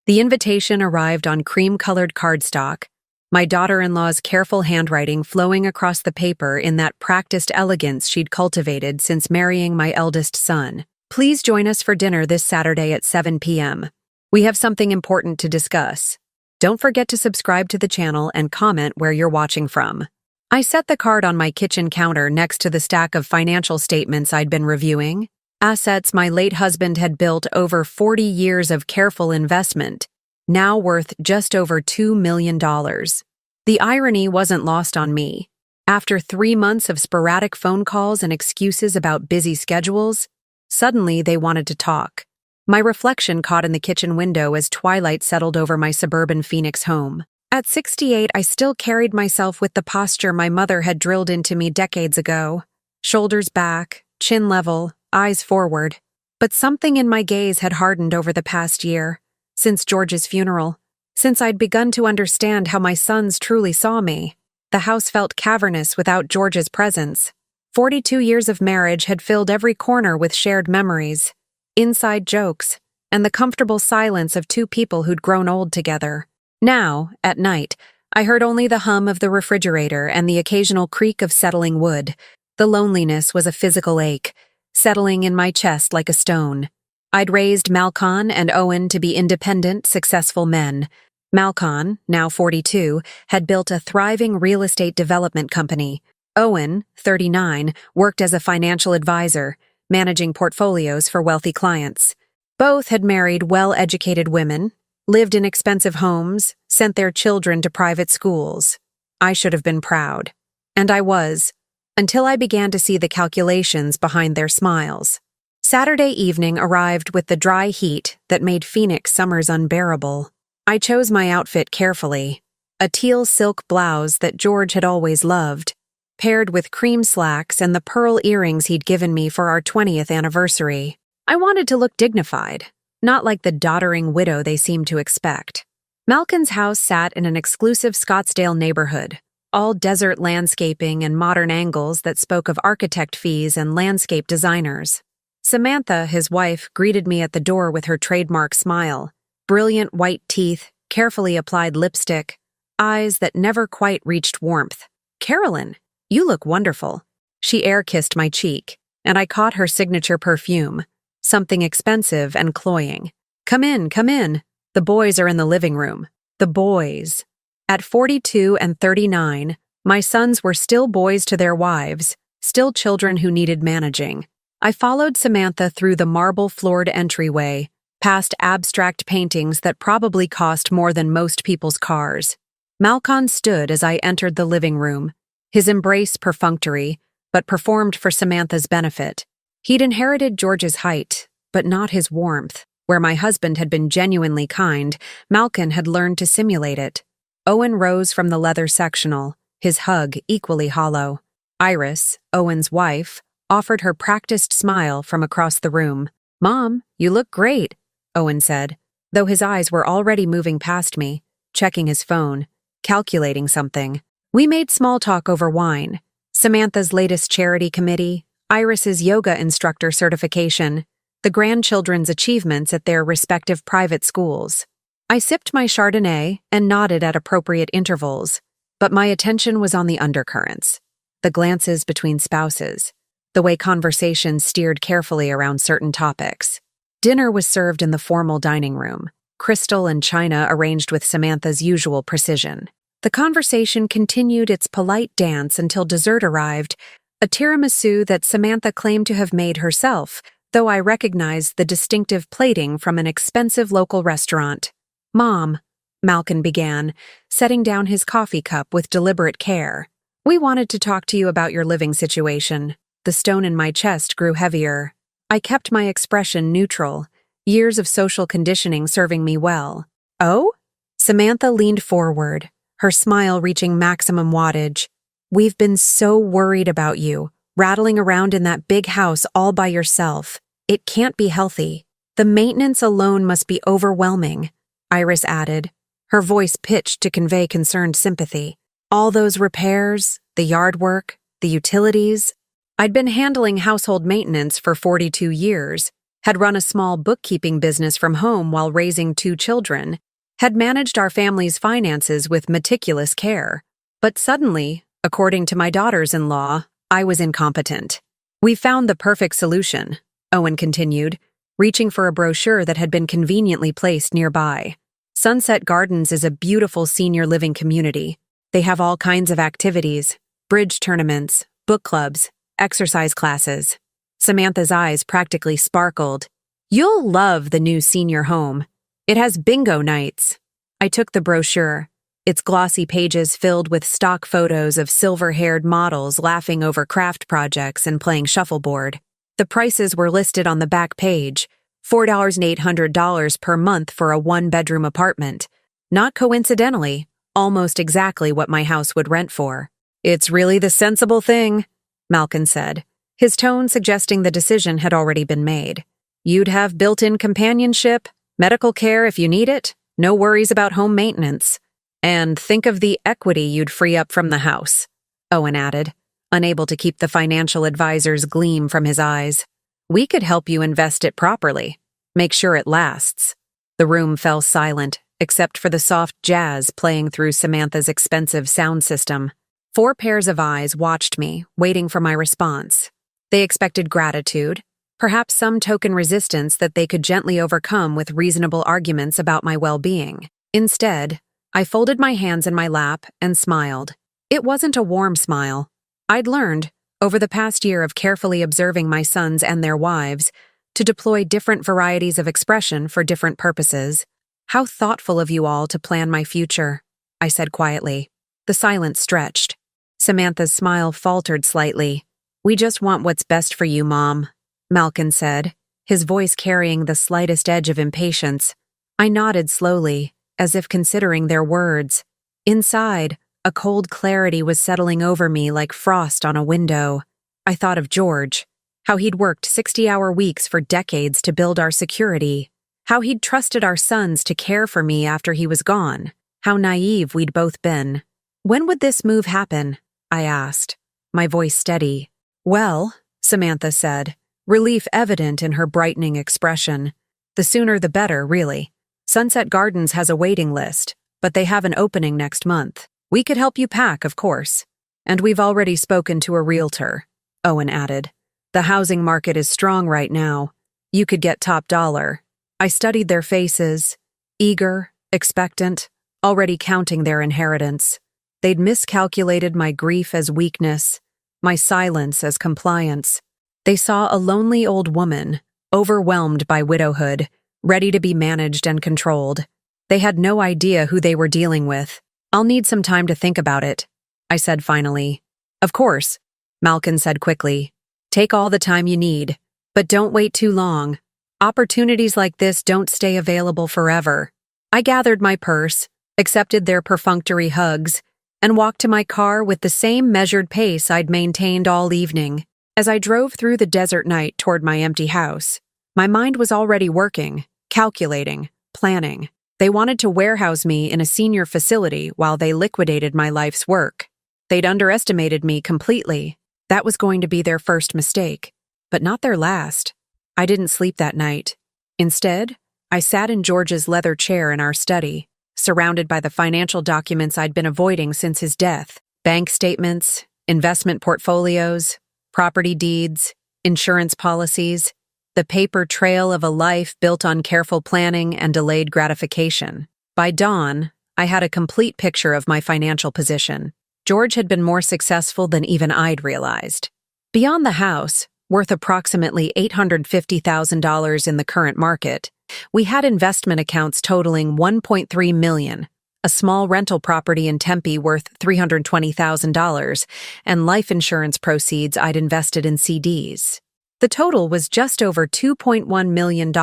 The invitation arrived on cream-colored cardstock, my daughter-in-law's careful handwriting flowing across the paper in that practiced elegance she'd cultivated since marrying my eldest son. Please join us for dinner this Saturday at 7 p.m. We have something important to discuss. Don't forget to subscribe to the channel and comment where you're watching from. I set the card on my kitchen counter next to the stack of financial statements I'd been reviewing. Assets my late husband had built over 40 years of careful investment, now worth just over $2 million. The irony wasn't lost on me. After 3 months of sporadic phone calls and excuses about busy schedules, suddenly they wanted to talk. My reflection caught in the kitchen window as twilight settled over my suburban Phoenix home. At 68, I still carried myself with the posture my mother had drilled into me decades ago. Shoulders back, chin level, eyes forward. But something in my gaze had hardened over the past year, since George's funeral, since I'd begun to understand how my sons truly saw me. The house felt cavernous without George's presence. 42 years of marriage had filled every corner with shared memories, inside jokes, and the comfortable silence of two people who'd grown old together. Now, at night, I heard only the hum of the refrigerator and the occasional creak of settling wood. The loneliness was a physical ache, settling in my chest like a stone. I'd raised Malcolm and Owen to be independent, successful men. Malcolm, now 42, had built a thriving real estate development company. Owen, 39, worked as a financial advisor, managing portfolios for wealthy clients. Both had married well-educated women, lived in expensive homes, sent their children to private schools. I should have been proud. And I was, until I began to see the calculations behind their smiles. Saturday evening arrived with the dry heat that made Phoenix summers unbearable. I chose my outfit carefully, a teal silk blouse that George had always loved, paired with cream slacks and the pearl earrings he'd given me for our 20th anniversary. I wanted to look dignified, not like the doddering widow they seemed to expect. Malcolm's house sat in an exclusive Scottsdale neighborhood, all desert landscaping and modern angles that spoke of architect fees and landscape designers. Samantha, his wife, greeted me at the door with her trademark smile, brilliant white teeth, carefully applied lipstick, eyes that never quite reached warmth. "Carolyn, you look wonderful." She air-kissed my cheek, and I caught her signature perfume, something expensive and cloying. Come in, come in. The boys are in the living room." The boys. At 42 and 39, my sons were still boys to their wives, still children who needed managing. I followed Samantha through the marble-floored entryway, past abstract paintings that probably cost more than most people's cars. Malcolm stood as I entered the living room, his embrace perfunctory, but performed for Samantha's benefit. He'd inherited George's height, but not his warmth. Where my husband had been genuinely kind, Malcolm had learned to simulate it. Owen rose from the leather sectional, his hug equally hollow. Iris, Owen's wife, offered her practiced smile from across the room. "Mom, you look great," Owen said, though his eyes were already moving past me, checking his phone, calculating something. We made small talk over wine, Samantha's latest charity committee, Iris's yoga instructor certification, the grandchildren's achievements at their respective private schools. I sipped my Chardonnay and nodded at appropriate intervals, but my attention was on the undercurrents, the glances between spouses, the way conversation steered carefully around certain topics. Dinner was served in the formal dining room, crystal and china arranged with Samantha's usual precision. The conversation continued its polite dance until dessert arrived, a tiramisu that Samantha claimed to have made herself, though I recognized the distinctive plating from an expensive local restaurant. "Mom," Malcolm began, setting down his coffee cup with deliberate care. "We wanted to talk to you about your living situation." The stone in my chest grew heavier. I kept my expression neutral, years of social conditioning serving me well. "Oh?" Samantha leaned forward, her smile reaching maximum wattage. "We've been so worried about you, rattling around in that big house all by yourself. It can't be healthy. The maintenance alone must be overwhelming," Iris added, her voice pitched to convey concerned sympathy. "All those repairs, the yard work, the utilities." I'd been handling household maintenance for 42 years, had run a small bookkeeping business from home while raising 2 children, had managed our family's finances with meticulous care. But suddenly, according to my daughters-in-law, I was incompetent. We found the perfect solution, Owen continued, reaching for a brochure that had been conveniently placed nearby. Sunset Gardens is a beautiful senior living community. They have all kinds of activities, bridge tournaments, book clubs, exercise classes. Samantha's eyes practically sparkled. You'll love the new senior home. It has bingo nights. I took the brochure, its glossy pages filled with stock photos of silver-haired models laughing over craft projects and playing shuffleboard. The prices were listed on the back page, $4,800 per month for a one-bedroom apartment. Not coincidentally, almost exactly what my house would rent for. It's really the sensible thing, Malkin said, his tone suggesting the decision had already been made. You'd have built-in companionship, medical care if you need it, no worries about home maintenance. And think of the equity you'd free up from the house, Owen added, unable to keep the financial advisor's gleam from his eyes. We could help you invest it properly. Make sure it lasts. The room fell silent, except for the soft jazz playing through Samantha's expensive sound system. 4 pairs of eyes watched me, waiting for my response. They expected gratitude, perhaps some token resistance that they could gently overcome with reasonable arguments about my well-being. Instead, I folded my hands in my lap and smiled. It wasn't a warm smile. I'd learned, over the past year of carefully observing my sons and their wives, to deploy different varieties of expression for different purposes. How thoughtful of you all to plan my future, I said quietly. The silence stretched. Samantha's smile faltered slightly. We just want what's best for you, Mom, Malkin said, his voice carrying the slightest edge of impatience. I nodded slowly, as if considering their words. Inside, a cold clarity was settling over me like frost on a window. I thought of George, how he'd worked 60-hour weeks for decades to build our security, how he'd trusted our sons to care for me after he was gone, how naive we'd both been. When would this move happen? I asked, my voice steady. Well, Samantha said, relief evident in her brightening expression. The sooner the better, really. Sunset Gardens has a waiting list, but they have an opening next month. We could help you pack, of course. And we've already spoken to a realtor, Owen added. The housing market is strong right now. You could get top dollar. I studied their faces, eager, expectant, already counting their inheritance. They'd miscalculated my grief as weakness, my silence as compliance. They saw a lonely old woman, overwhelmed by widowhood, ready to be managed and controlled. They had no idea who they were dealing with. I'll need some time to think about it, I said finally. Of course, Malkin said quickly. Take all the time you need, but don't wait too long. Opportunities like this don't stay available forever. I gathered my purse, accepted their perfunctory hugs, and walked to my car with the same measured pace I'd maintained all evening. As I drove through the desert night toward my empty house, my mind was already working, calculating, planning. They wanted to warehouse me in a senior facility while they liquidated my life's work. They'd underestimated me completely. That was going to be their first mistake, but not their last. I didn't sleep that night. Instead, I sat in George's leather chair in our study, surrounded by the financial documents I'd been avoiding since his death. Bank statements, investment portfolios, property deeds, insurance policies, the paper trail of a life built on careful planning and delayed gratification. By dawn, I had a complete picture of my financial position. George had been more successful than even I'd realized. Beyond the house, worth approximately $850,000 in the current market, we had investment accounts totaling $1.3 million, a small rental property in Tempe worth $320,000, and life insurance proceeds I'd invested in CDs. The total was just over $2.1 million,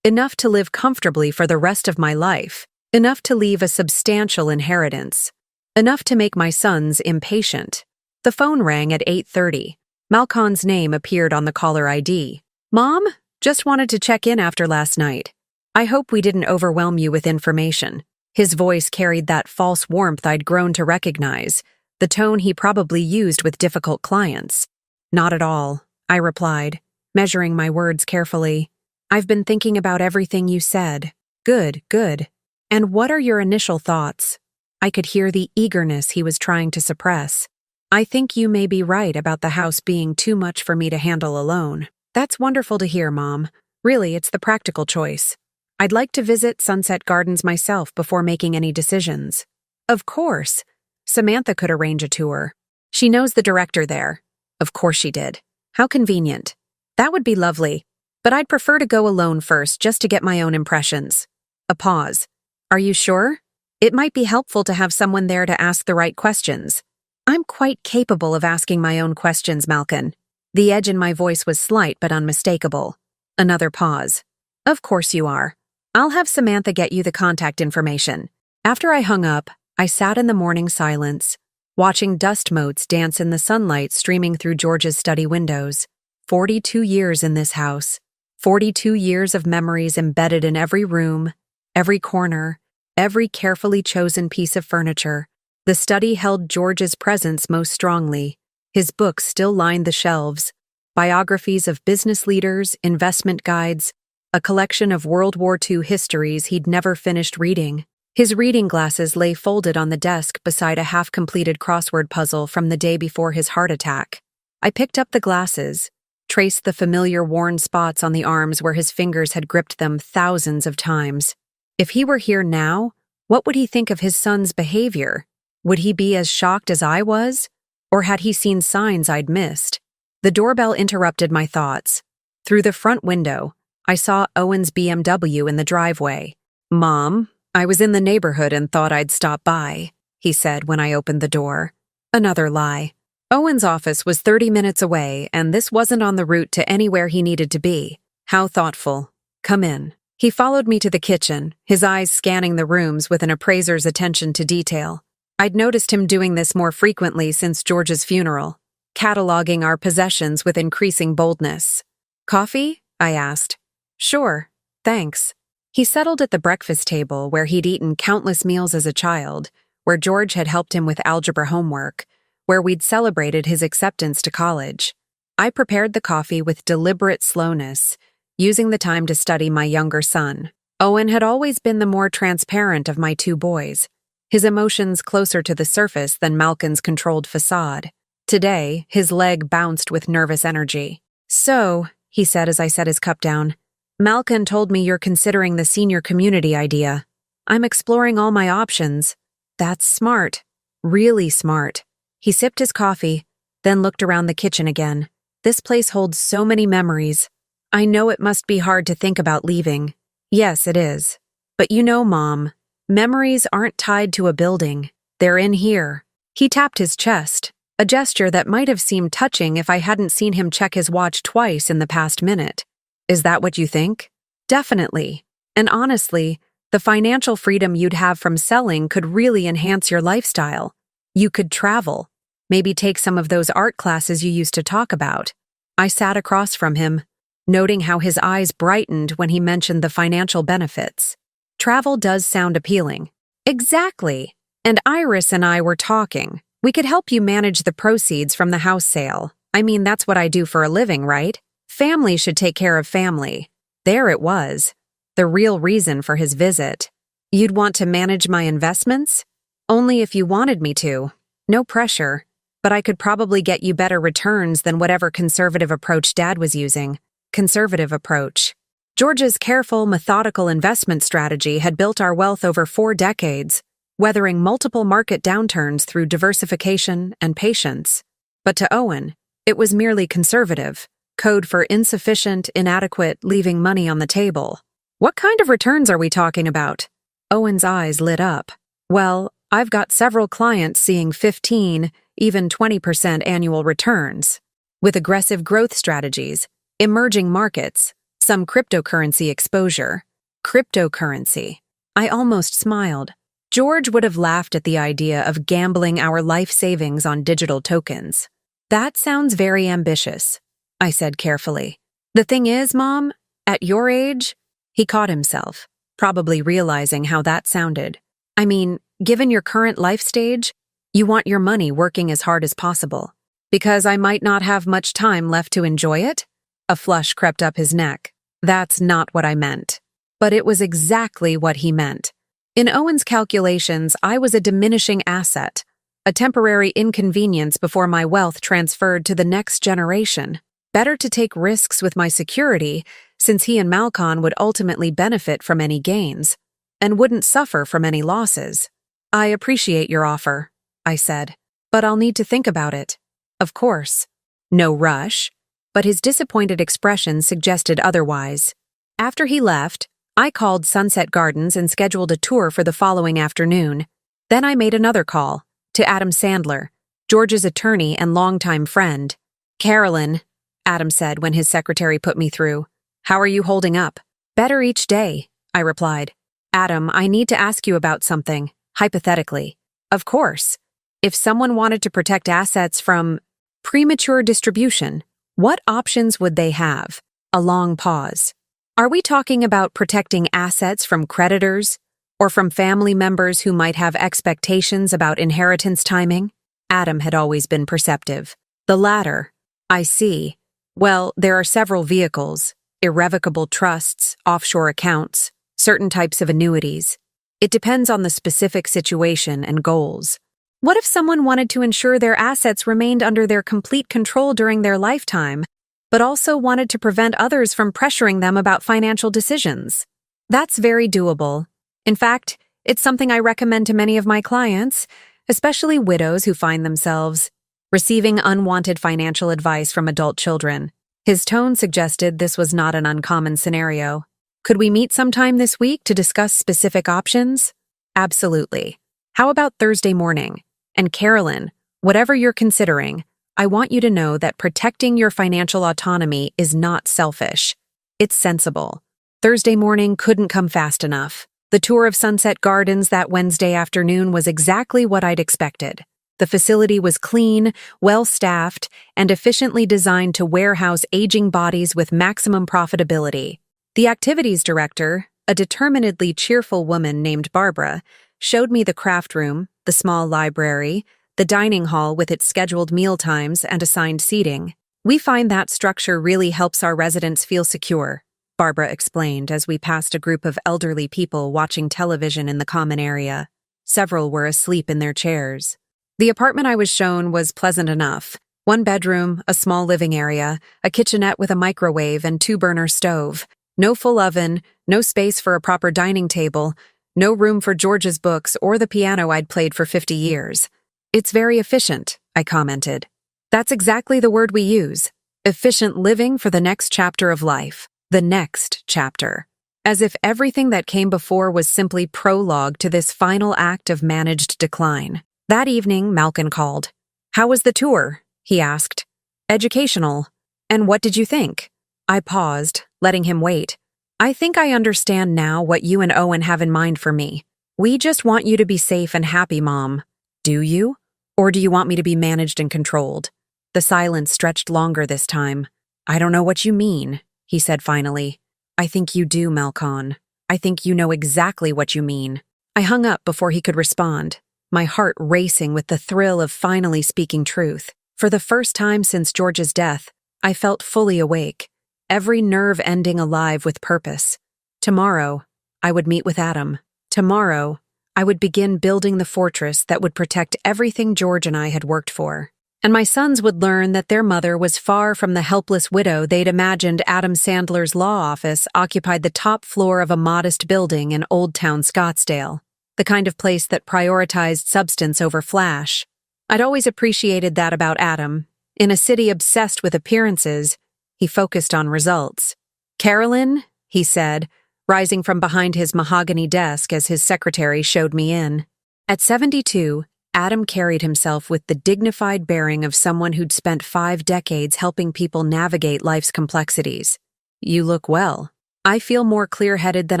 enough to live comfortably for the rest of my life, enough to leave a substantial inheritance, enough to make my sons impatient. The phone rang at 8:30. Malcon's name appeared on the caller ID. Mom, just wanted to check in after last night. I hope we didn't overwhelm you with information. His voice carried that false warmth I'd grown to recognize, the tone he probably used with difficult clients. Not at all, I replied. measuring my words carefully. I've been thinking about everything you said. Good, good. And what are your initial thoughts? I could hear the eagerness he was trying to suppress. I think you may be right about the house being too much for me to handle alone. That's wonderful to hear, Mom. Really, it's the practical choice. I'd like to visit Sunset Gardens myself before making any decisions. Of course. Samantha could arrange a tour. She knows the director there. Of course she did. How convenient. That would be lovely. But I'd prefer to go alone first just to get my own impressions. A pause. Are you sure? It might be helpful to have someone there to ask the right questions. I'm quite capable of asking my own questions, Malkin. The edge in my voice was slight but unmistakable. Another pause. Of course you are. I'll have Samantha get you the contact information. After I hung up, I sat in the morning silence, watching dust motes dance in the sunlight streaming through George's study windows. 42 years in this house. 42 years of memories embedded in every room, every corner, every carefully chosen piece of furniture. The study held George's presence most strongly. His books still lined the shelves. Biographies of business leaders, investment guides, a collection of World War II histories he'd never finished reading. His reading glasses lay folded on the desk beside a half-completed crossword puzzle from the day before his heart attack. I picked up the glasses, traced the familiar worn spots on the arms where his fingers had gripped them thousands of times. If he were here now, what would he think of his son's behavior? Would he be as shocked as I was? Or had he seen signs I'd missed? The doorbell interrupted my thoughts. Through the front window, I saw Owen's BMW in the driveway. "Mom, I was in the neighborhood and thought I'd stop by," he said when I opened the door. Another lie. Owen's office was 30 minutes away, and this wasn't on the route to anywhere he needed to be. How thoughtful. Come in. He followed me to the kitchen, his eyes scanning the rooms with an appraiser's attention to detail. I'd noticed him doing this more frequently since George's funeral, cataloging our possessions with increasing boldness. "Coffee?" I asked. "Sure, thanks." He settled at the breakfast table where he'd eaten countless meals as a child, where George had helped him with algebra homework, where we'd celebrated his acceptance to college. I prepared the coffee with deliberate slowness, using the time to study my younger son. Owen had always been the more transparent of my two boys, his emotions closer to the surface than Malkin's controlled facade. Today, his leg bounced with nervous energy. "So," he said as I set his cup down, "Malkin told me you're considering the senior community idea. I'm exploring all my options." "That's smart. Really smart." He sipped his coffee, then looked around the kitchen again. "This place holds so many memories. I know it must be hard to think about leaving." "Yes, it is. But you know, Mom, memories aren't tied to a building. They're in here." He tapped his chest, a gesture that might have seemed touching if I hadn't seen him check his watch twice in the past minute. "Is that what you think?" "Definitely. And honestly, the financial freedom you'd have from selling could really enhance your lifestyle. You could travel, maybe take some of those art classes you used to talk about." I sat across from him, noting how his eyes brightened when he mentioned the financial benefits. Travel does sound appealing. Exactly. And Iris and I were talking. We could help you manage the proceeds from the house sale. I mean, that's what I do for a living, right? Family should take care of family. There it was. The real reason for his visit. "You'd want to manage my investments?" "Only if you wanted me to. No pressure. But I could probably get you better returns than whatever conservative approach Dad was using." Conservative approach. George's careful, methodical investment strategy had built our wealth over 4 decades, weathering multiple market downturns through diversification and patience. But to Owen, it was merely conservative, code for insufficient, inadequate, leaving money on the table. "What kind of returns are we talking about?" Owen's eyes lit up. "Well, I've got several clients seeing 15, even 20% annual returns, with aggressive growth strategies, emerging markets, some cryptocurrency exposure." Cryptocurrency. I almost smiled. George would have laughed at the idea of gambling our life savings on digital tokens. "That sounds very ambitious," I said carefully. "The thing is, Mom, at your age," he caught himself, probably realizing how that sounded. "I mean, given your current life stage, you want your money working as hard as possible. Because I might not have much time left to enjoy it?" A flush crept up his neck. That's not what I meant. But it was exactly what he meant. In Owen's calculations, I was a diminishing asset, a temporary inconvenience before my wealth transferred to the next generation. Better to take risks with my security, since he and Malcolm would ultimately benefit from any gains, and wouldn't suffer from any losses. I appreciate your offer, I said, but I'll need to think about it. Of course. No rush. But his disappointed expression suggested otherwise. After he left, I called Sunset Gardens and scheduled a tour for the following afternoon. Then I made another call, to Adam Sandler, George's attorney and longtime friend. "Carolyn," Adam said when his secretary put me through. "How are you holding up?" "Better each day," I replied. "Adam, I need to ask you about something, hypothetically." "Of course. If someone wanted to protect assets from premature distribution, what options would they have?" A long pause. "Are we talking about protecting assets from creditors, or from family members who might have expectations about inheritance timing?" Adam had always been perceptive. "The latter." "I see. Well, there are several vehicles: irrevocable trusts, offshore accounts, certain types of annuities. It depends on the specific situation and goals. What if someone wanted to ensure their assets remained under their complete control during their lifetime, but also wanted to prevent others from pressuring them about financial decisions?" That's very doable. In fact, it's something I recommend to many of my clients, especially widows who find themselves receiving unwanted financial advice from adult children. His tone suggested this was not an uncommon scenario. "Could we meet sometime this week to discuss specific options?" "Absolutely. How about Thursday morning? And Carolyn, whatever you're considering, I want you to know that protecting your financial autonomy is not selfish. It's sensible." Thursday morning couldn't come fast enough. The tour of Sunset Gardens that Wednesday afternoon was exactly what I'd expected. The facility was clean, well-staffed, and efficiently designed to warehouse aging bodies with maximum profitability. The activities director, a determinedly cheerful woman named Barbara, showed me the craft room, the small library, the dining hall with its scheduled meal times and assigned seating. "We find that structure really helps our residents feel secure," Barbara explained as we passed a group of elderly people watching television in the common area. Several were asleep in their chairs. The apartment I was shown was pleasant enough. One bedroom, a small living area, a kitchenette with a microwave and two-burner stove. No full oven, no space for a proper dining table, no room for George's books or the piano I'd played for 50 years. "It's very efficient," I commented. "That's exactly the word we use. Efficient living for the next chapter of life. The next chapter. As if everything that came before was simply prologue to this final act of managed decline." That evening, Malcolm called. "How was the tour?" he asked. "Educational. And what did you think?" I paused, letting him wait. "I think I understand now what you and Owen have in mind for me. We just want you to be safe and happy, Mom." "Do you? Or do you want me to be managed and controlled?" The silence stretched longer this time. "I don't know what you mean," he said finally. "I think you do, Malcolm. I think you know exactly what you mean." I hung up before he could respond, my heart racing with the thrill of finally speaking truth. For the first time since George's death, I felt fully awake, every nerve ending alive with purpose. Tomorrow, I would meet with Adam. Tomorrow, I would begin building the fortress that would protect everything George and I had worked for. And my sons would learn that their mother was far from the helpless widow they'd imagined. Adam Sandler's law office occupied the top floor of a modest building in Old Town Scottsdale, the kind of place that prioritized substance over flash. I'd always appreciated that about Adam. In a city obsessed with appearances, he focused on results. "Carolyn," he said, rising from behind his mahogany desk as his secretary showed me in. At 72, Adam carried himself with the dignified bearing of someone who'd spent 5 decades helping people navigate life's complexities. "You look well." "I feel more clear-headed than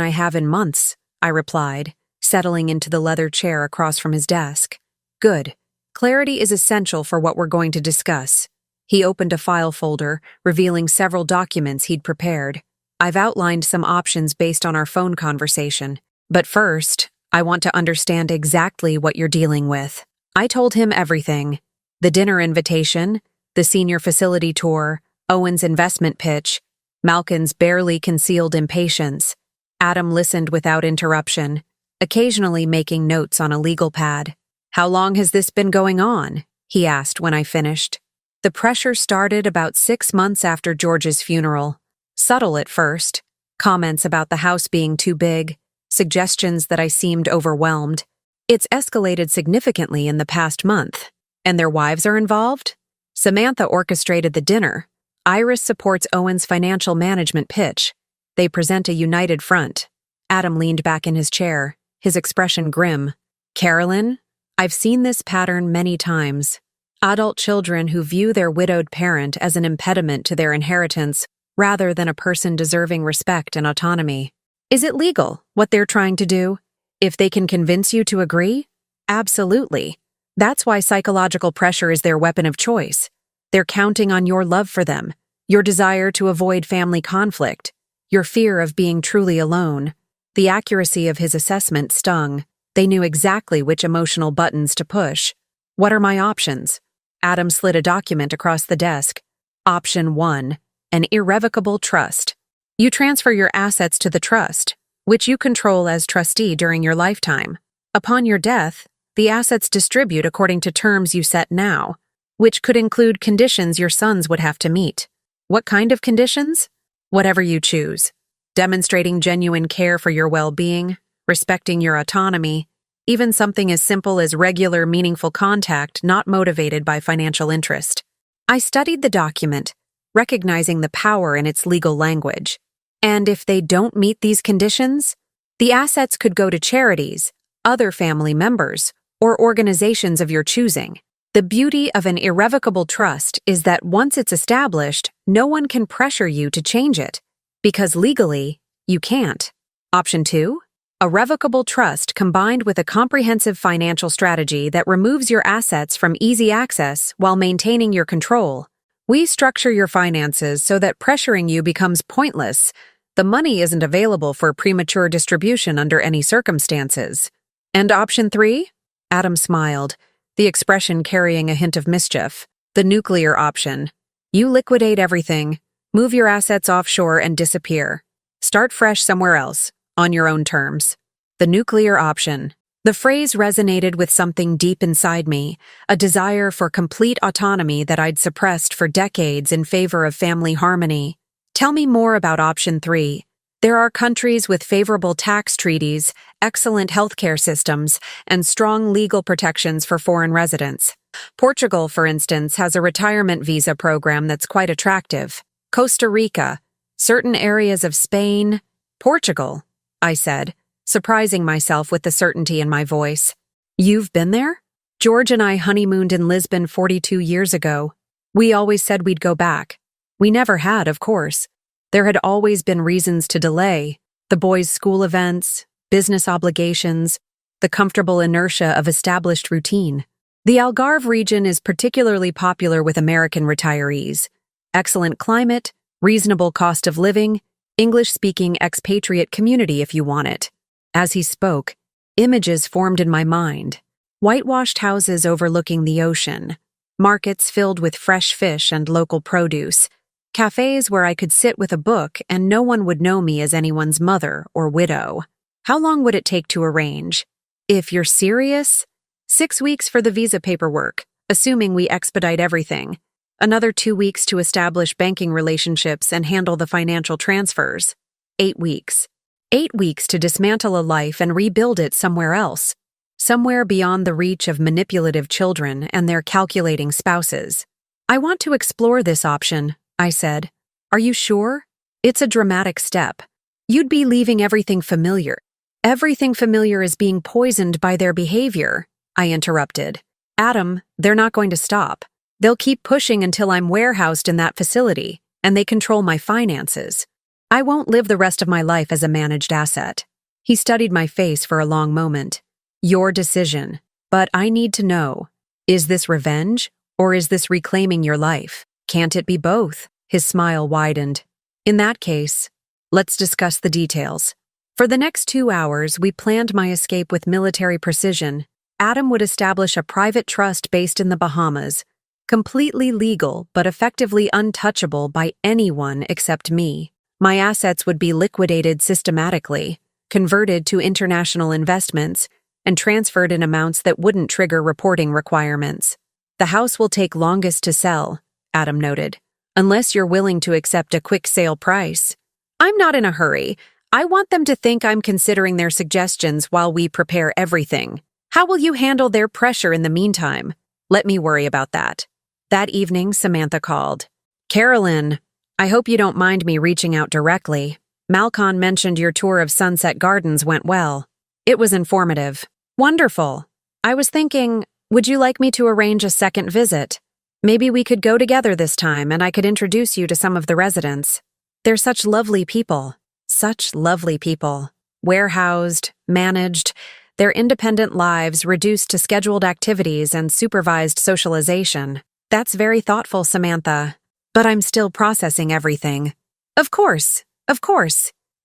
I have in months," I replied, settling into the leather chair across from his desk. "Good. Clarity is essential for what we're going to discuss." He opened a file folder, revealing several documents he'd prepared. "I've outlined some options based on our phone conversation. But first, I want to understand exactly what you're dealing with." I told him everything. The dinner invitation, the senior facility tour, Owen's investment pitch, Malkin's barely concealed impatience. Adam listened without interruption, occasionally making notes on a legal pad. "How long has this been going on?" he asked when I finished. The pressure started about 6 months after George's funeral. Subtle at first, comments about the house being too big, suggestions that I seemed overwhelmed. It's escalated significantly in the past month. And their wives are involved? Samantha orchestrated the dinner. Iris supports Owen's financial management pitch. They present a united front. Adam leaned back in his chair, his expression grim. "Carolyn, I've seen this pattern many times. Adult children who view their widowed parent as an impediment to their inheritance rather than a person deserving respect and autonomy. Is it legal, what they're trying to do? If they can convince you to agree? Absolutely. That's why psychological pressure is their weapon of choice. They're counting on your love for them, your desire to avoid family conflict, your fear of being truly alone." The accuracy of his assessment stung. They knew exactly which emotional buttons to push. "What are my options?" Adam slid a document across the desk. "Option 1, an irrevocable trust. You transfer your assets to the trust, which you control as trustee during your lifetime. Upon your death, the assets distribute according to terms you set now, which could include conditions your sons would have to meet. What kind of conditions? Whatever you choose. Demonstrating genuine care for your well-being, respecting your autonomy, even something as simple as regular, meaningful contact not motivated by financial interest." I studied the document, recognizing the power in its legal language. And if they don't meet these conditions, the assets could go to charities, other family members, or organizations of your choosing. The beauty of an irrevocable trust is that once it's established, no one can pressure you to change it, because legally, you can't. Option 2, a revocable trust combined with a comprehensive financial strategy that removes your assets from easy access while maintaining your control. We structure your finances so that pressuring you becomes pointless. The money isn't available for premature distribution under any circumstances. And option 3? Adam smiled, the expression carrying a hint of mischief. The nuclear option. You liquidate everything, move your assets offshore and disappear. Start fresh somewhere else, on your own terms. The nuclear option. The phrase resonated with something deep inside me, a desire for complete autonomy that I'd suppressed for decades in favor of family harmony. Tell me more about option 3. There are countries with favorable tax treaties, excellent healthcare systems, and strong legal protections for foreign residents. Portugal, for instance, has a retirement visa program that's quite attractive. Costa Rica, certain areas of Spain. Portugal, I said, surprising myself with the certainty in my voice. You've been there? George and I honeymooned in Lisbon 42 years ago. We always said we'd go back. We never had, of course. There had always been reasons to delay: the boys' school events, business obligations, the comfortable inertia of established routine. The Algarve region is particularly popular with American retirees. Excellent climate, reasonable cost of living, English-speaking expatriate community if you want it. As he spoke, images formed in my mind. Whitewashed houses overlooking the ocean, markets filled with fresh fish and local produce, cafes where I could sit with a book and no one would know me as anyone's mother or widow. How long would it take to arrange? If you're serious, 6 weeks for the visa paperwork, assuming we expedite everything. Another 2 weeks to establish banking relationships and handle the financial transfers. 8 weeks. 8 weeks to dismantle a life and rebuild it somewhere else. Somewhere beyond the reach of manipulative children and their calculating spouses. I want to explore this option, I said. Are you sure? It's a dramatic step. You'd be leaving everything familiar. Everything familiar is being poisoned by their behavior, I interrupted. Adam, they're not going to stop. They'll keep pushing until I'm warehoused in that facility, and they control my finances. I won't live the rest of my life as a managed asset. He studied my face for a long moment. Your decision, but I need to know. Is this revenge, or is this reclaiming your life? Can't it be both? His smile widened. In that case, let's discuss the details. For the next 2 hours, we planned my escape with military precision. Adam would establish a private trust based in the Bahamas. Completely legal, but effectively untouchable by anyone except me. My assets would be liquidated systematically, converted to international investments, and transferred in amounts that wouldn't trigger reporting requirements. The house will take longest to sell, Adam noted, unless you're willing to accept a quick sale price. I'm not in a hurry. I want them to think I'm considering their suggestions while we prepare everything. How will you handle their pressure in the meantime? Let me worry about that. That evening, Samantha called. Carolyn, I hope you don't mind me reaching out directly. Malcolm mentioned your tour of Sunset Gardens went well. It was informative. Wonderful. I was thinking, would you like me to arrange a second visit? Maybe we could go together this time and I could introduce you to some of the residents. They're such lovely people. Such lovely people. Warehoused, managed, their independent lives reduced to scheduled activities and supervised socialization. That's very thoughtful, Samantha. But I'm still processing everything. Of course.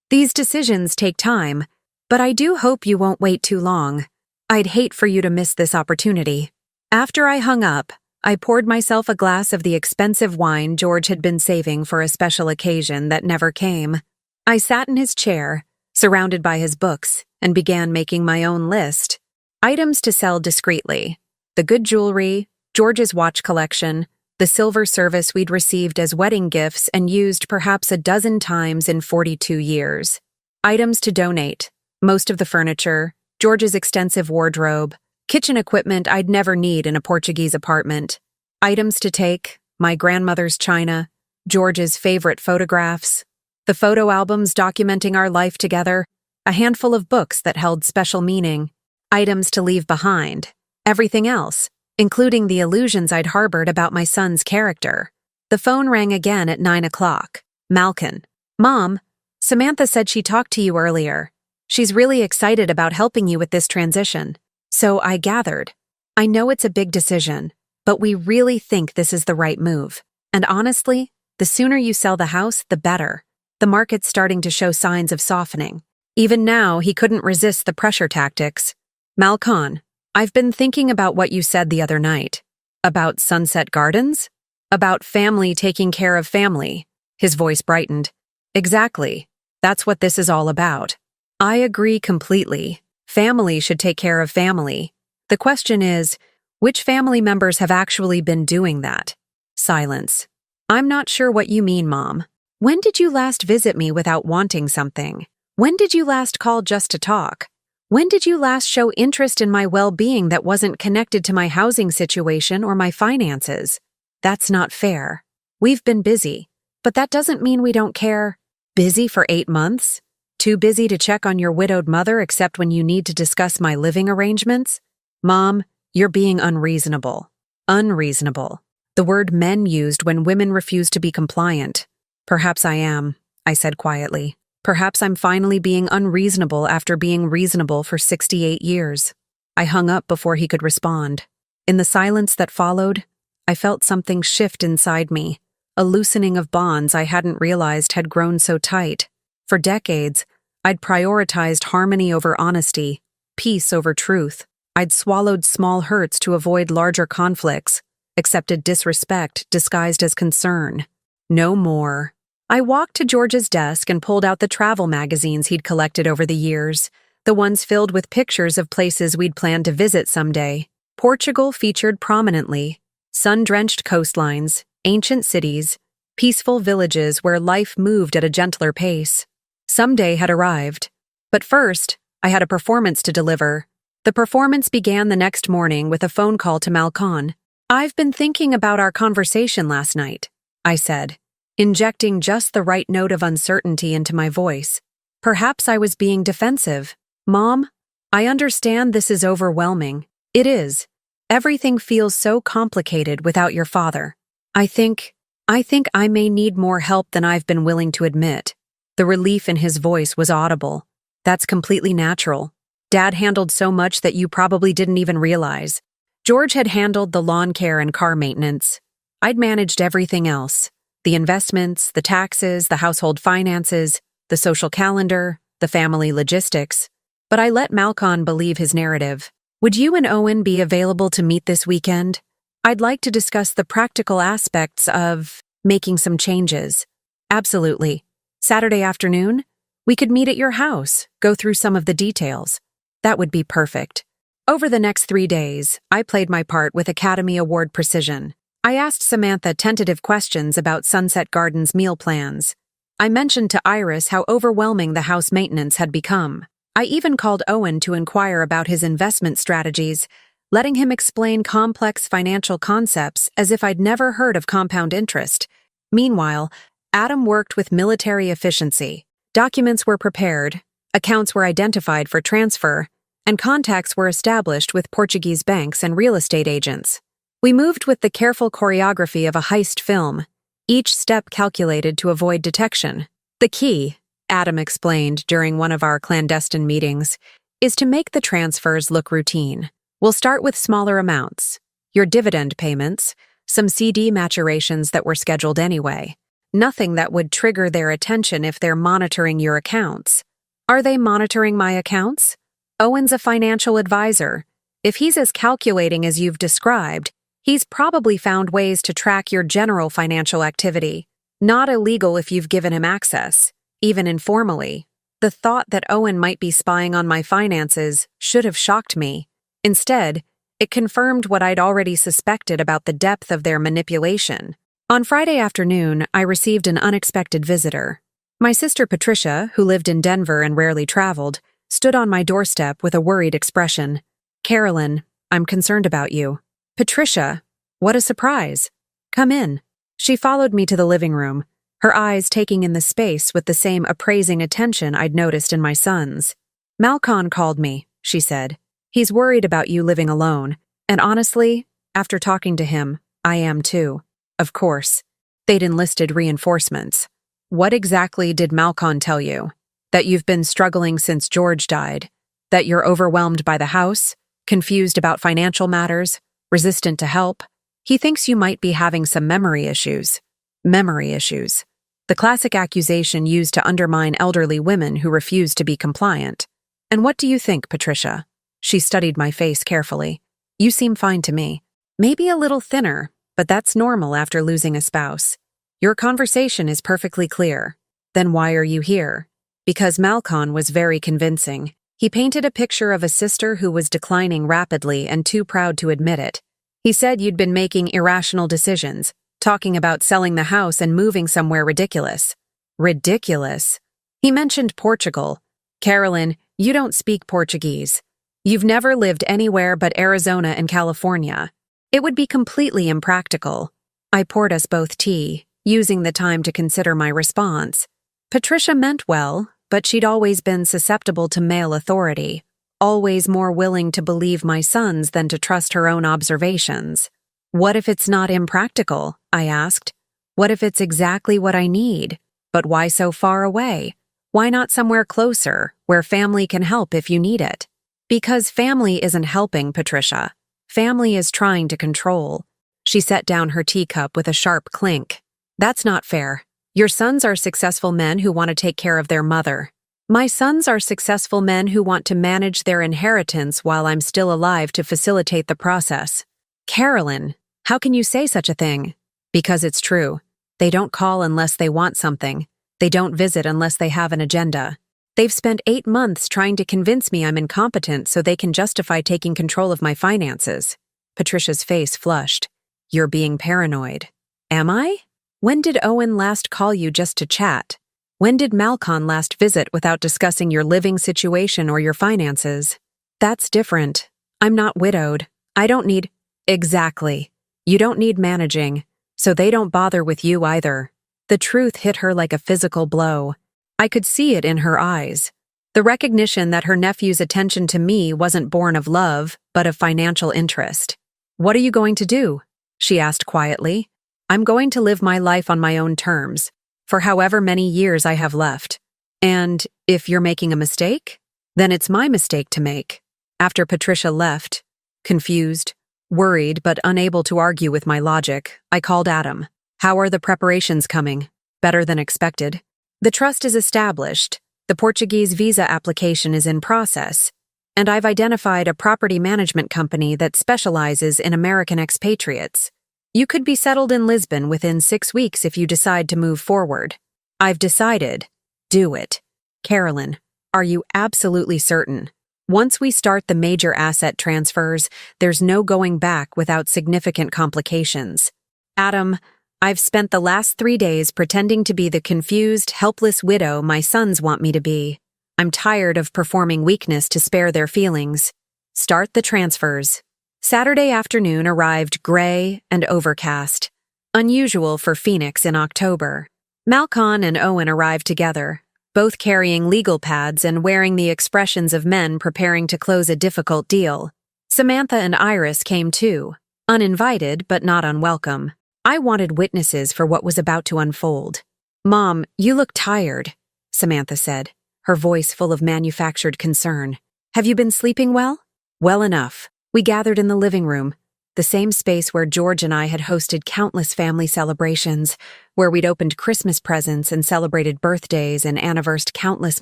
These decisions take time, but I do hope you won't wait too long. I'd hate for you to miss this opportunity. After I hung up, I poured myself a glass of the expensive wine George had been saving for a special occasion that never came. I sat in his chair, surrounded by his books, and began making my own list. Items to sell discreetly. The good jewelry, George's watch collection, the silver service we'd received as wedding gifts and used perhaps a dozen times in 42 years. Items to donate. Most of the furniture, George's extensive wardrobe, kitchen equipment I'd never need in a Portuguese apartment. Items to take, my grandmother's china, George's favorite photographs, the photo albums documenting our life together, a handful of books that held special meaning. Items to leave behind. Everything else, including the illusions I'd harbored about my son's character. The phone rang again at 9 o'clock. Malcolm. Mom, Samantha said she talked to you earlier. She's really excited about helping you with this transition. So I gathered. I know it's a big decision, but we really think this is the right move. And honestly, the sooner you sell the house, the better. The market's starting to show signs of softening. Even now, he couldn't resist the pressure tactics. Malcolm, I've been thinking about what you said the other night. About Sunset Gardens? About family taking care of family. His voice brightened. Exactly. That's what this is all about. I agree completely. Family should take care of family. The question is, which family members have actually been doing that? Silence. I'm not sure what you mean, Mom. When did you last visit me without wanting something? When did you last call just to talk? When did you last show interest in my well-being that wasn't connected to my housing situation or my finances? That's not fair. We've been busy, but that doesn't mean we don't care. Busy for 8 months? Too busy to check on your widowed mother except when you need to discuss my living arrangements? Mom, you're being unreasonable. Unreasonable. The word men used when women refuse to be compliant. Perhaps I am, I said quietly. Perhaps I'm finally being unreasonable after being reasonable for 68 years. I hung up before he could respond. In the silence that followed, I felt something shift inside me, a loosening of bonds I hadn't realized had grown so tight. For decades, I'd prioritized harmony over honesty, peace over truth. I'd swallowed small hurts to avoid larger conflicts, accepted disrespect disguised as concern. No more. I walked to George's desk and pulled out the travel magazines he'd collected over the years, the ones filled with pictures of places we'd planned to visit someday. Portugal featured prominently. Sun-drenched coastlines, ancient cities, peaceful villages where life moved at a gentler pace. Someday had arrived. But first, I had a performance to deliver. The performance began the next morning with a phone call to Malcolm. I've been thinking about our conversation last night, I said, injecting just the right note of uncertainty into my voice. Perhaps I was being defensive. Mom, I understand this is overwhelming. It is. Everything feels so complicated without your father. I think I may need more help than I've been willing to admit. The relief in his voice was audible. That's completely natural. Dad handled so much that you probably didn't even realize. George had handled the lawn care and car maintenance. I'd managed everything else. The investments, the taxes, the household finances, the social calendar, the family logistics. But I let Malcolm believe his narrative. Would you and Owen be available to meet this weekend? I'd like to discuss the practical aspects of making some changes. Absolutely. Saturday afternoon? We could meet at your house, go through some of the details. That would be perfect. Over the next 3 days, I played my part with Academy Award precision. I asked Samantha tentative questions about Sunset Gardens meal plans. I mentioned to Iris how overwhelming the house maintenance had become. I even called Owen to inquire about his investment strategies, letting him explain complex financial concepts as if I'd never heard of compound interest. Meanwhile, Adam worked with military efficiency. Documents were prepared, accounts were identified for transfer, and contacts were established with Portuguese banks and real estate agents. We moved with the careful choreography of a heist film, each step calculated to avoid detection. The key, Adam explained during one of our clandestine meetings, is to make the transfers look routine. We'll start with smaller amounts, your dividend payments, some CD maturations that were scheduled anyway. Nothing that would trigger their attention if they're monitoring your accounts. Are they monitoring my accounts? Owen's a financial advisor. If he's as calculating as you've described, he's probably found ways to track your general financial activity. Not illegal if you've given him access, even informally. The thought that Owen might be spying on my finances should have shocked me. Instead, it confirmed what I'd already suspected about the depth of their manipulation. On Friday afternoon, I received an unexpected visitor. My sister Patricia, who lived in Denver and rarely traveled, stood on my doorstep with a worried expression. "Carolyn, I'm concerned about you." "Patricia, what a surprise. Come in." She followed me to the living room, her eyes taking in the space with the same appraising attention I'd noticed in my son's. "Malcolm called me," she said. "He's worried about you living alone, and honestly, after talking to him, I am too." Of course. They'd enlisted reinforcements. "What exactly did Malcolm tell you? That you've been struggling since George died? That you're overwhelmed by the house? Confused about financial matters? Resistant to help? He thinks you might be having some memory issues." Memory issues. The classic accusation used to undermine elderly women who refuse to be compliant. "And what do you think, Patricia?" She studied my face carefully. "You seem fine to me. Maybe a little thinner, but that's normal after losing a spouse. Your conversation is perfectly clear. Then why are you here?" Because Malcolm was very convincing. He painted a picture of a sister who was declining rapidly and too proud to admit it. He said you'd been making irrational decisions, talking about selling the house and moving somewhere ridiculous. Ridiculous? He mentioned Portugal. "Carolyn, you don't speak Portuguese. You've never lived anywhere but Arizona and California. It would be completely impractical." I poured us both tea, using the time to consider my response. Patricia meant well, but she'd always been susceptible to male authority, always more willing to believe my sons than to trust her own observations. "What if it's not impractical?" I asked. "What if it's exactly what I need? But why so far away? Why not somewhere closer, where family can help if you need it?" "Because family isn't helping, Patricia. Family is trying to control." She set down her teacup with a sharp clink. "That's not fair. Your sons are successful men who want to take care of their mother. My sons are successful men who want to manage their inheritance while I'm still alive to facilitate the process." "Carolyn, how can you say such a thing?" "Because it's true. They don't call unless they want something. They don't visit unless they have an agenda. They've spent 8 months trying to convince me I'm incompetent so they can justify taking control of my finances." Patricia's face flushed. "You're being paranoid." "Am I? When did Owen last call you just to chat? When did Malcolm last visit without discussing your living situation or your finances?" "That's different. I'm not widowed. I don't need—" "Exactly. You don't need managing, so they don't bother with you either." The truth hit her like a physical blow. I could see it in her eyes. The recognition that her nephew's attention to me wasn't born of love, but of financial interest. "What are you going to do?" she asked quietly. "I'm going to live my life on my own terms, for however many years I have left. And if you're making a mistake, then it's my mistake to make." After Patricia left, confused, worried but unable to argue with my logic, I called Adam. "How are the preparations coming?" "Better than expected. The trust is established. The Portuguese visa application is in process. and I've identified a property management company that specializes in American expatriates. You could be settled in Lisbon within 6 weeks if you decide to move forward. I've decided. Do it. Carolyn, are you absolutely certain? Once we start the major asset transfers, there's no going back without significant complications. Adam, I've spent the last 3 days pretending to be the confused, helpless widow my sons want me to be. I'm tired of performing weakness to spare their feelings. Start the transfers. Saturday afternoon arrived gray and overcast. Unusual for Phoenix in October. Malcolm and Owen arrived together, both carrying legal pads and wearing the expressions of men preparing to close a difficult deal. Samantha and Iris came too, uninvited but not unwelcome. I wanted witnesses for what was about to unfold. Mom, you look tired, Samantha said, her voice full of manufactured concern. Have you been sleeping well? Well enough. We gathered in the living room, the same space where George and I had hosted countless family celebrations, where we'd opened Christmas presents and celebrated birthdays and anniversaried countless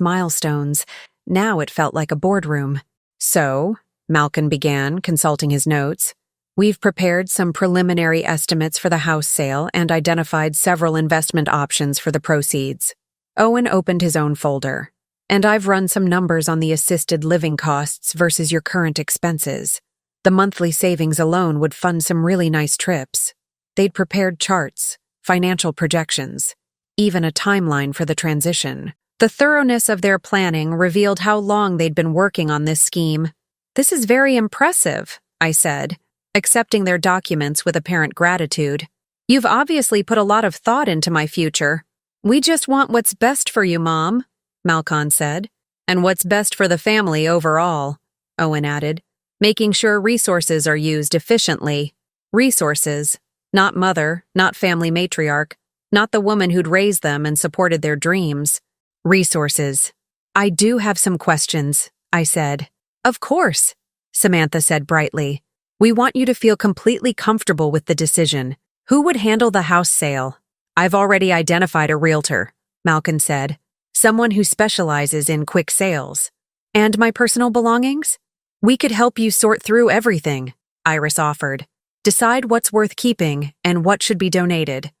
milestones. Now it felt like a boardroom. So, Malcolm began, consulting his notes, we've prepared some preliminary estimates for the house sale and identified several investment options for the proceeds. Owen opened his own folder. And I've run some numbers on the assisted living costs versus your current expenses. The monthly savings alone would fund some really nice trips. They'd prepared charts, financial projections, even a timeline for the transition. The thoroughness of their planning revealed how long they'd been working on this scheme. This is very impressive, I said, accepting their documents with apparent gratitude. You've obviously put a lot of thought into my future. We just want what's best for you, Mom, Malcolm said. And what's best for the family overall, Owen added, making sure resources are used efficiently. Resources, not mother, not family matriarch, not the woman who'd raised them and supported their dreams. Resources. I do have some questions, I said. Of course, Samantha said brightly. We want you to feel completely comfortable with the decision. Who would handle the house sale? I've already identified a realtor, Malcolm said. Someone who specializes in quick sales. And my personal belongings? We could help you sort through everything, Iris offered. Decide what's worth keeping and what should be donated.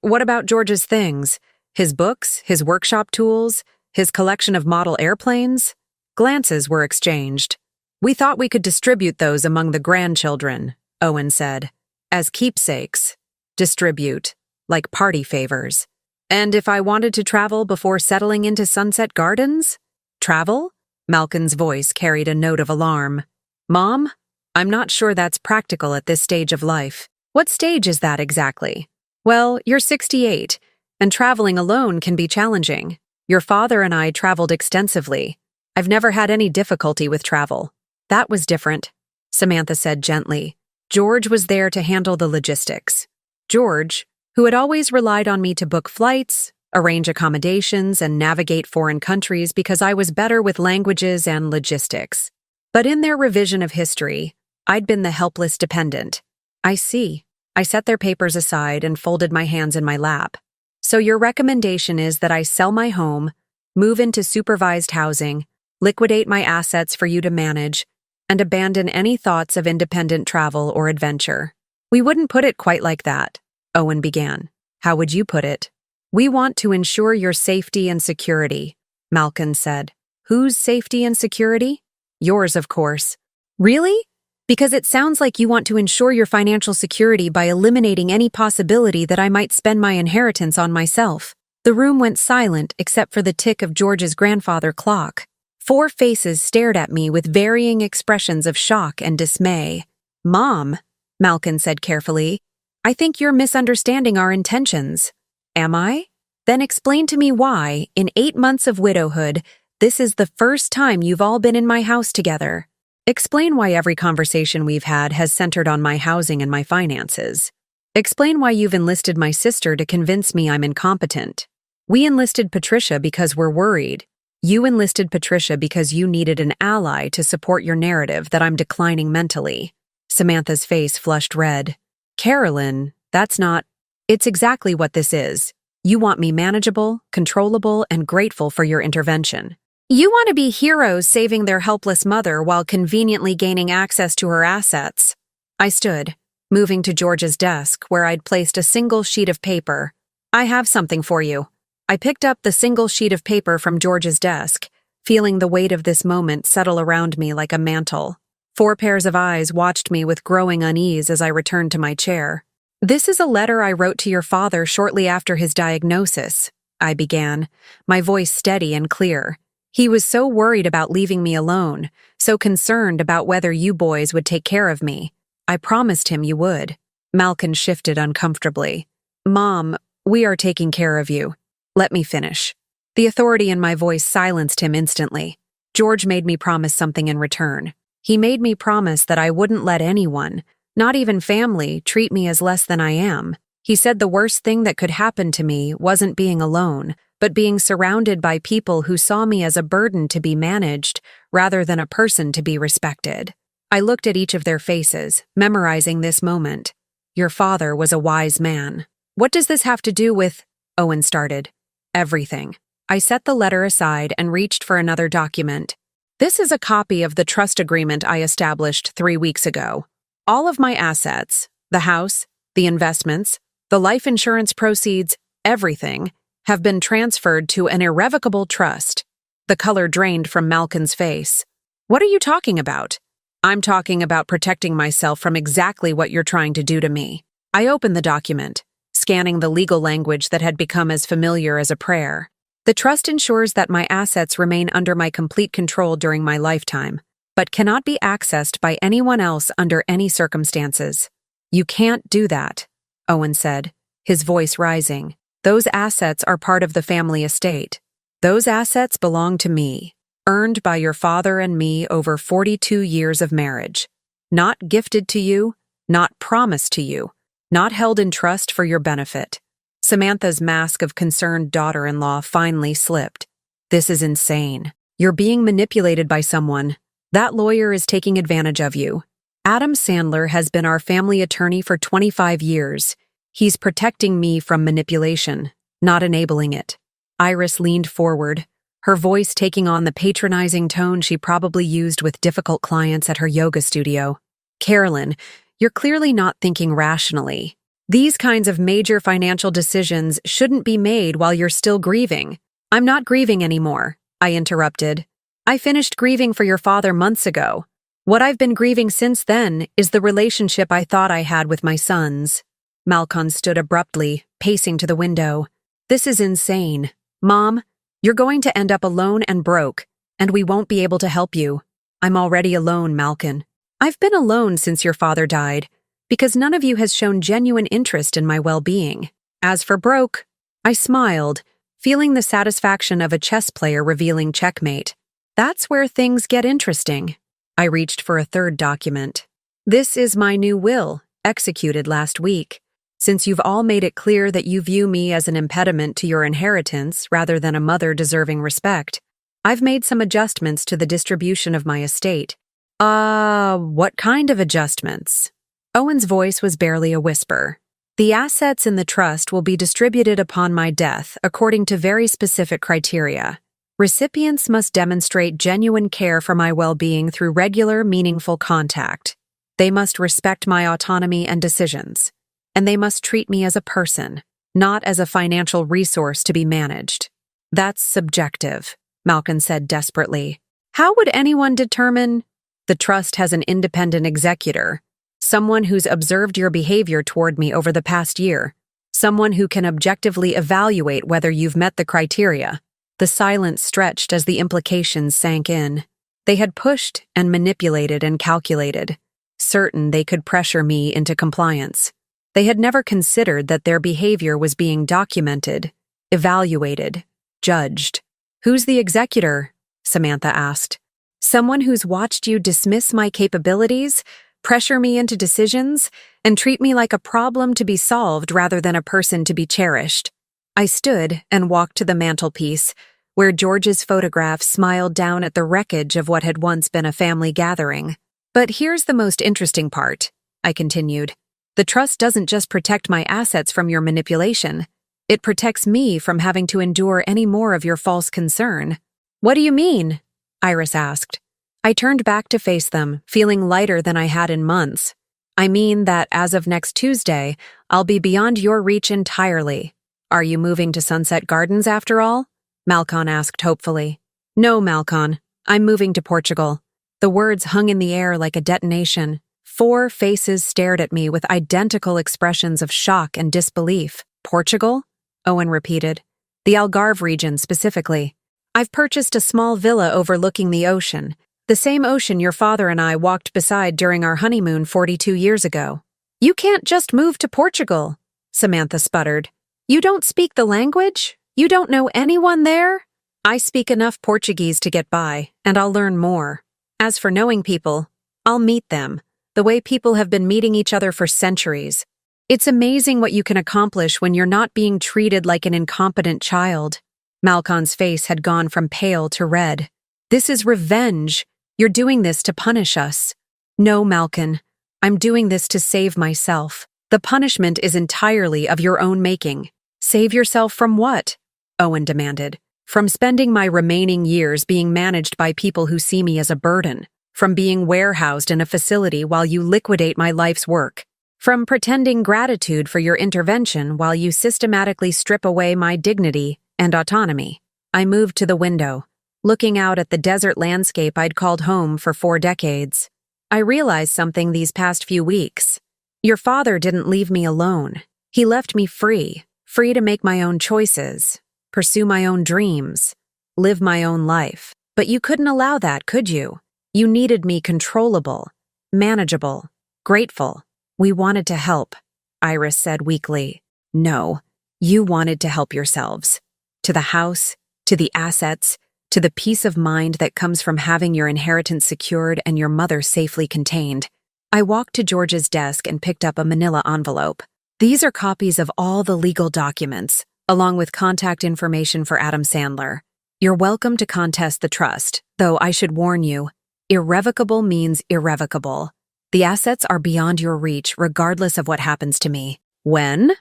What about George's things? His books, his workshop tools, his collection of model airplanes? Glances were exchanged. We thought we could distribute those among the grandchildren, Owen said. As keepsakes. Distribute. Like party favors. And if I wanted to travel before settling into Sunset Gardens? Travel? Malcolm's voice carried a note of alarm. Mom, I'm not sure that's practical at this stage of life. What stage is that exactly? Well, you're 68, and traveling alone can be challenging. Your father and I traveled extensively. I've never had any difficulty with travel. That was different, Samantha said gently. George was there to handle the logistics. George, who had always relied on me to book flights, arrange accommodations, and navigate foreign countries because I was better with languages and logistics. But in their revision of history, I'd been the helpless dependent. I see. I set their papers aside and folded my hands in my lap. So your recommendation is that I sell my home, move into supervised housing, liquidate my assets for you to manage, and abandon any thoughts of independent travel or adventure. We wouldn't put it quite like that, Owen began. How would you put it? We want to ensure your safety and security, Malcolm said. Whose safety and security? Yours, of course. Really? Because it sounds like you want to ensure your financial security by eliminating any possibility that I might spend my inheritance on myself. The room went silent except for the tick of George's grandfather clock. 4 faces stared at me with varying expressions of shock and dismay. Mom, Malcolm said carefully, I think you're misunderstanding our intentions. Am I? Then explain to me why, in 8 months of widowhood, this is the first time you've all been in my house together. Explain why every conversation we've had has centered on my housing and my finances. Explain why you've enlisted my sister to convince me I'm incompetent. We enlisted Patricia because we're worried. You enlisted Patricia because you needed an ally to support your narrative that I'm declining mentally. Samantha's face flushed red. Carolyn, that's not... It's exactly what this is. You want me manageable, controllable, and grateful for your intervention. You want to be heroes saving their helpless mother while conveniently gaining access to her assets. I stood, moving to George's desk where I'd placed a single sheet of paper. I have something for you. I picked up the single sheet of paper from George's desk, feeling the weight of this moment settle around me like a mantle. 4 pairs of eyes watched me with growing unease as I returned to my chair. This is a letter I wrote to your father shortly after his diagnosis, I began, my voice steady and clear. He was so worried about leaving me alone, so concerned about whether you boys would take care of me. I promised him you would. Malkin shifted uncomfortably. Mom, we are taking care of you. Let me finish. The authority in my voice silenced him instantly. George made me promise something in return. He made me promise that I wouldn't let anyone, not even family, treat me as less than I am. He said the worst thing that could happen to me wasn't being alone, but being surrounded by people who saw me as a burden to be managed rather than a person to be respected. I looked at each of their faces, memorizing this moment. Your father was a wise man. What does this have to do with... Owen started. Everything. I set the letter aside and reached for another document. This is a copy of the trust agreement I established 3 weeks ago. All of my assets, the house, the investments, the life insurance proceeds, everything, have been transferred to an irrevocable trust. The color drained from Malkin's face. What are you talking about? I'm talking about protecting myself from exactly what you're trying to do to me. I opened the document, scanning the legal language that had become as familiar as a prayer. The trust ensures that my assets remain under my complete control during my lifetime, but cannot be accessed by anyone else under any circumstances. You can't do that, Owen said, his voice rising. Those assets are part of the family estate. Those assets belong to me, earned by your father and me over 42 years of marriage. Not gifted to you, not promised to you, not held in trust for your benefit. Samantha's mask of concerned daughter-in-law finally slipped. This is insane. You're being manipulated by someone. That lawyer is taking advantage of you. Adam Sandler has been our family attorney for 25 years. He's protecting me from manipulation, not enabling it. Iris leaned forward, her voice taking on the patronizing tone she probably used with difficult clients at her yoga studio. Carolyn, you're clearly not thinking rationally. These kinds of major financial decisions shouldn't be made while you're still grieving. I'm not grieving anymore, I interrupted. I finished grieving for your father months ago. What I've been grieving since then is the relationship I thought I had with my sons. Malkin stood abruptly, pacing to the window. This is insane. Mom, you're going to end up alone and broke, and we won't be able to help you. I'm already alone, Malkin. I've been alone since your father died, because none of you has shown genuine interest in my well-being. As for broke, I smiled, feeling the satisfaction of a chess player revealing checkmate. That's where things get interesting. I reached for a third document. This is my new will, executed last week. Since you've all made it clear that you view me as an impediment to your inheritance rather than a mother deserving respect, I've made some adjustments to the distribution of my estate. What kind of adjustments? Owen's voice was barely a whisper. The assets in the trust will be distributed upon my death according to very specific criteria. Recipients must demonstrate genuine care for my well-being through regular, meaningful contact. They must respect my autonomy and decisions. And they must treat me as a person, not as a financial resource to be managed. That's subjective, Malkin said desperately. How would anyone determine? The trust has an independent executor, someone who's observed your behavior toward me over the past year, someone who can objectively evaluate whether you've met the criteria. The silence stretched as the implications sank in. They had pushed and manipulated and calculated, certain they could pressure me into compliance. They had never considered that their behavior was being documented, evaluated, judged. Who's the executor? Samantha asked. Someone who's watched you dismiss my capabilities, pressure me into decisions, and treat me like a problem to be solved rather than a person to be cherished. I stood and walked to the mantelpiece, where George's photograph smiled down at the wreckage of what had once been a family gathering. But here's the most interesting part, I continued. The trust doesn't just protect my assets from your manipulation. It protects me from having to endure any more of your false concern. What do you mean? Iris asked. I turned back to face them, feeling lighter than I had in months. I mean that as of next Tuesday, I'll be beyond your reach entirely. Are you moving to Sunset Gardens after all? Malcon asked hopefully. No, Malcon. I'm moving to Portugal. The words hung in the air like a detonation. 4 faces stared at me with identical expressions of shock and disbelief. Portugal? Owen repeated. The Algarve region specifically. I've purchased a small villa overlooking the ocean. The same ocean your father and I walked beside during our honeymoon 42 years ago. You can't just move to Portugal, Samantha sputtered. You don't speak the language? You don't know anyone there? I speak enough Portuguese to get by, and I'll learn more. As for knowing people, I'll meet them, the way people have been meeting each other for centuries. It's amazing what you can accomplish when you're not being treated like an incompetent child. Malcon's face had gone from pale to red. This is revenge. You're doing this to punish us. No, Malcon. I'm doing this to save myself. The punishment is entirely of your own making. Save yourself from what? Owen demanded. From spending my remaining years being managed by people who see me as a burden. From being warehoused in a facility while you liquidate my life's work. From pretending gratitude for your intervention while you systematically strip away my dignity and autonomy. I moved to the window, looking out at the desert landscape I'd called home for 4 decades. I realized something these past few weeks. Your father didn't leave me alone. He left me free to make my own choices, pursue my own dreams, live my own life. But you couldn't allow that, could you? You needed me controllable, manageable, grateful. We wanted to help, Iris said weakly. No, you wanted to help yourselves. To the house, to the assets, to the peace of mind that comes from having your inheritance secured and your mother safely contained. I walked to George's desk and picked up a manila envelope. These are copies of all the legal documents, along with contact information for Adam Sandler. You're welcome to contest the trust, though I should warn you, irrevocable means irrevocable. The assets are beyond your reach regardless of what happens to me. When?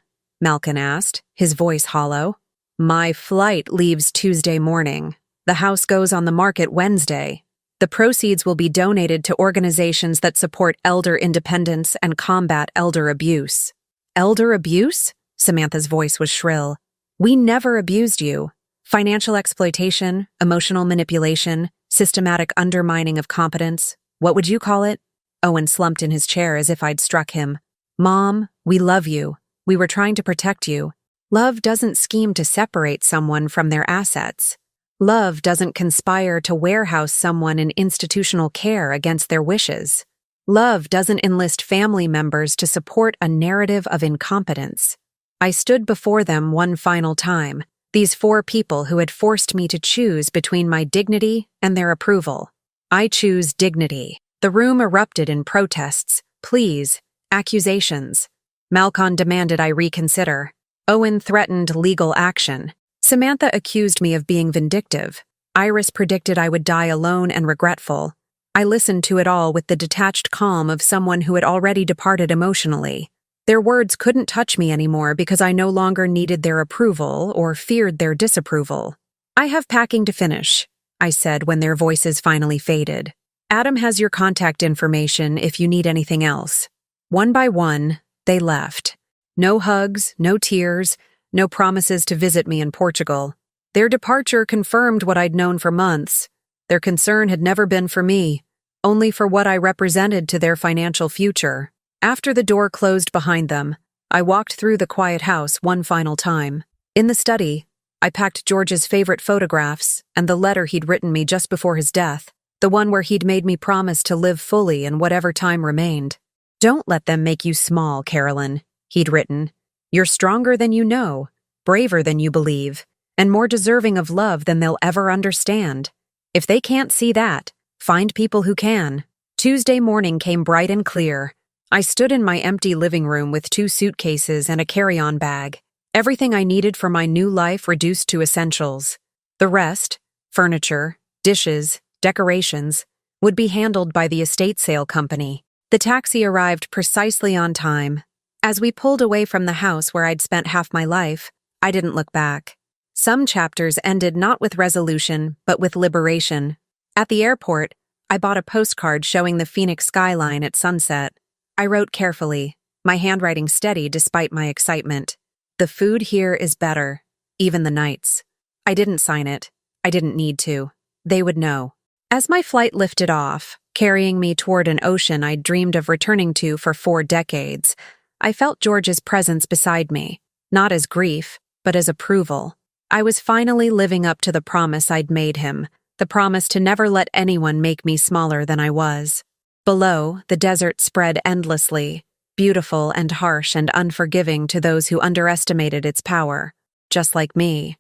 Malcon asked, his voice hollow. My flight leaves Tuesday morning. The house goes on the market Wednesday. The proceeds will be donated to organizations that support elder independence and combat elder abuse. Elder abuse? Samantha's voice was shrill. We never abused you. Financial exploitation, emotional manipulation, systematic undermining of competence. What would you call it? Owen slumped in his chair as if I'd struck him. Mom, we love you. We were trying to protect you. Love doesn't scheme to separate someone from their assets. Love doesn't conspire to warehouse someone in institutional care against their wishes. Love doesn't enlist family members to support a narrative of incompetence. I stood before them one final time, these 4 people who had forced me to choose between my dignity and their approval. I choose dignity. The room erupted in protests, pleas, accusations. Malcon demanded I reconsider. Owen threatened legal action. Samantha accused me of being vindictive. Iris predicted I would die alone and regretful. I listened to it all with the detached calm of someone who had already departed emotionally. Their words couldn't touch me anymore because I no longer needed their approval or feared their disapproval. I have packing to finish, I said when their voices finally faded. Adam has your contact information if you need anything else. One by one, they left. No hugs, no tears, no promises to visit me in Portugal. Their departure confirmed what I'd known for months. Their concern had never been for me, only for what I represented to their financial future. After the door closed behind them, I walked through the quiet house one final time. In the study, I packed George's favorite photographs and the letter he'd written me just before his death, the one where he'd made me promise to live fully in whatever time remained. Don't let them make you small, Carolyn, he'd written. You're stronger than you know, braver than you believe, and more deserving of love than they'll ever understand. If they can't see that, find people who can. Tuesday morning came bright and clear. I stood in my empty living room with 2 suitcases and a carry-on bag. Everything I needed for my new life reduced to essentials. The rest, furniture, dishes, decorations, would be handled by the estate sale company. The taxi arrived precisely on time. As we pulled away from the house where I'd spent half my life, I didn't look back. Some chapters ended not with resolution, but with liberation. At the airport, I bought a postcard showing the Phoenix skyline at sunset. I wrote carefully, my handwriting steady despite my excitement. The food here is better, even the nights. I didn't sign it. I didn't need to. They would know. As my flight lifted off, carrying me toward an ocean I'd dreamed of returning to for 4 decades, I felt George's presence beside me, not as grief, but as approval. I was finally living up to the promise I'd made him, the promise to never let anyone make me smaller than I was. Below, the desert spread endlessly, beautiful and harsh and unforgiving to those who underestimated its power, just like me.